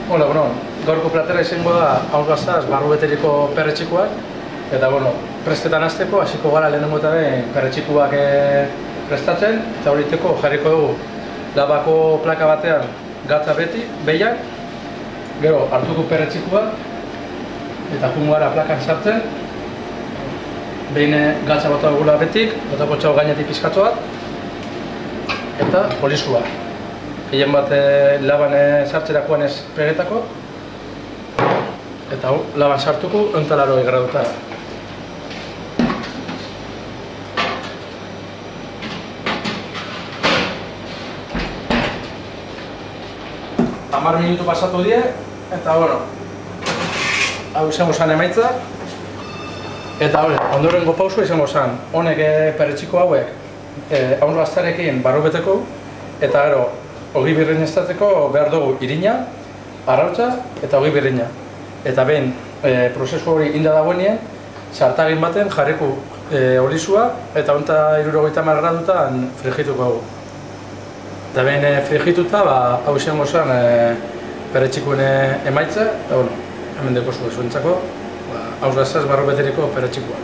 Hola, gaurko platera izango da hausgaztaz barru beteriko perretxikuak. Eta, prestetan hasteko hasiko gara lehenengo eta behin perretxikuak prestatzen. Eta horiteko jarriko dugu labako plaka batean gatza beti, behiak. Gero hartuko perretxikuak eta jungo gara plakan sartzen. Behin gatza bota dugula betik, botako txau gainetik pizkatxo bat. Eta polisua. Hien bat laban sartzerakoan ez pregetako. Eta laban sartuko 180 gradutara. Hamar minutu pasatu die, eta hau izango zen emaitza. Eta ondorengo pausua izango zen, honek perretxiko hauek hausgaztarekin barru beteko, eta gero, ogi birrein estateko behar dugu irina, arrautza eta ogi birreina. Eta behin prozesu hori inda dagoenien, sartagin baten jarriko olisua eta honta 70 gradutan frigituko dugu. Eta behin frigituta, hau izango zen perretxikoen emaitza, eta hemen deko zuentzako, hausgaztaz barru beteriko perretxikoak.